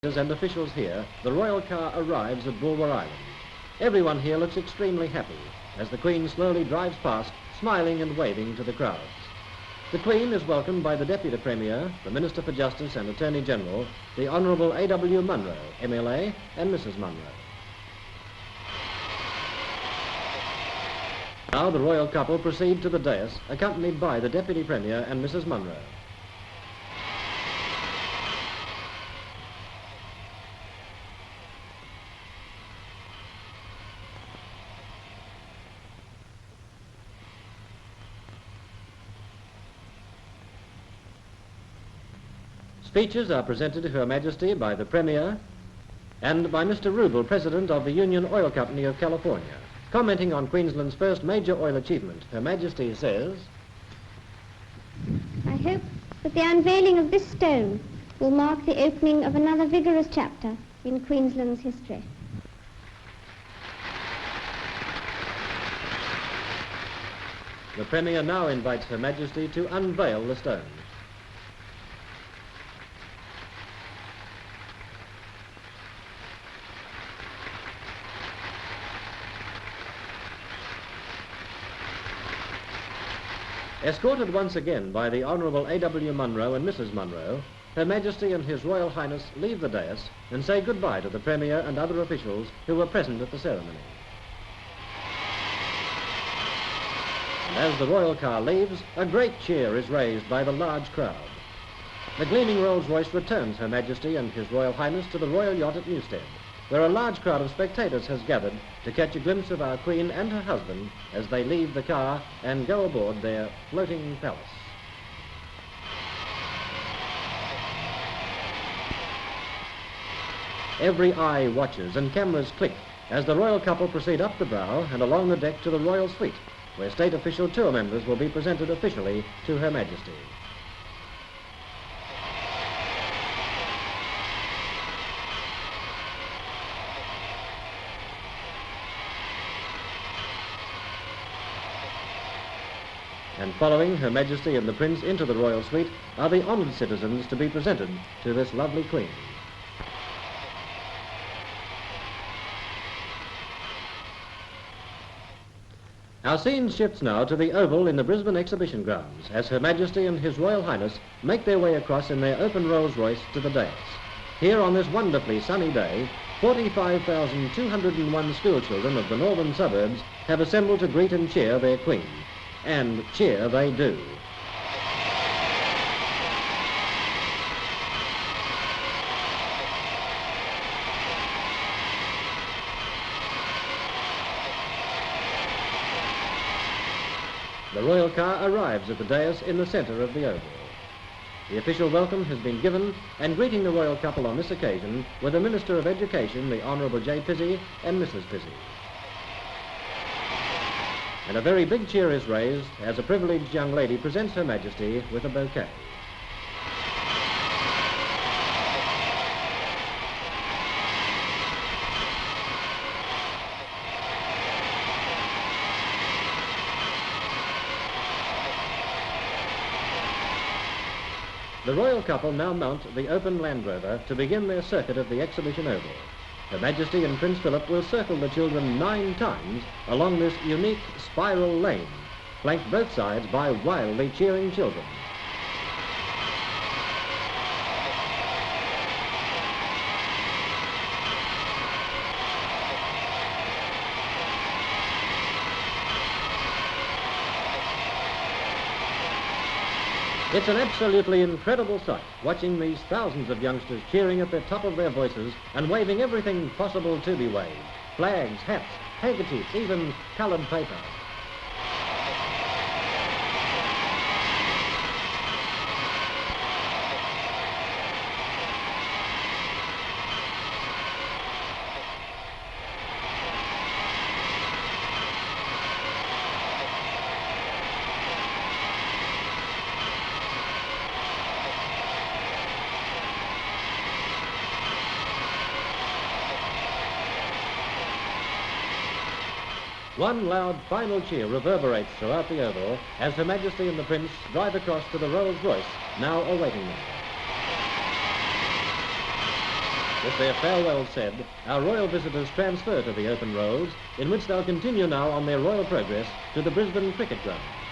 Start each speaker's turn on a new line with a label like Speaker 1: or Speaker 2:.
Speaker 1: and officials here, the royal car arrives at Bulwer Island. Everyone here looks extremely happy as the Queen slowly drives past, smiling and waving to the crowds. The Queen is welcomed by the Deputy Premier, the Minister for Justice and Attorney General, the Honourable A.W. Munro, MLA, and Mrs. Munro. Now the royal couple proceed to the dais, accompanied by the Deputy Premier and Mrs. Munro. Speeches are presented to Her Majesty by the Premier and by Mr. Rubel, President of the Union Oil Company of California. Commenting on Queensland's first major oil achievement, Her Majesty says,
Speaker 2: I hope that the unveiling of this stone will mark the opening of another vigorous chapter in Queensland's history.
Speaker 1: The Premier now invites Her Majesty to unveil the stone. Escorted once again by the Honourable A.W. Munro and Mrs. Munro, Her Majesty and His Royal Highness leave the dais and say goodbye to the Premier and other officials who were present at the ceremony. And as the royal car leaves, a great cheer is raised by the large crowd. The gleaming Rolls-Royce returns Her Majesty and His Royal Highness to the royal yacht at Newstead, where a large crowd of spectators has gathered to catch a glimpse of our Queen and her husband as they leave the car and go aboard their floating palace. Every eye watches and cameras click as the royal couple proceed up the bow and along the deck to the royal suite, where state official tour members will be presented officially to Her Majesty. And following Her Majesty and the Prince into the royal suite are the honoured citizens to be presented to this lovely Queen. Our scene shifts now to the Oval in the Brisbane Exhibition Grounds as Her Majesty and His Royal Highness make their way across in their open Rolls-Royce to the dais. Here on this wonderfully sunny day, 45,201 schoolchildren of the northern suburbs have assembled to greet and cheer their Queen. And cheer they do. The royal car arrives at the dais in the centre of the Oval. The official welcome has been given, and greeting the royal couple on this occasion were the Minister of Education, the Honourable J. Pizzey, and Mrs. Pizzey. And a very big cheer is raised as a privileged young lady presents Her Majesty with a bouquet. The royal couple now mount the open Land Rover to begin their circuit of the exhibition oval. Her Majesty and Prince Philip will circle the children 9 times along this unique spiral lane, flanked both sides by wildly cheering children. It's an absolutely incredible sight, watching these thousands of youngsters cheering at the top of their voices and waving everything possible to be waved. Flags, hats, handkerchiefs, even coloured paper. One loud final cheer reverberates throughout the Oval as Her Majesty and the Prince drive across to the Rolls-Royce, now awaiting them. With their farewell said, our royal visitors transfer to the open roads, in which they'll continue now on their royal progress to the Brisbane cricket ground.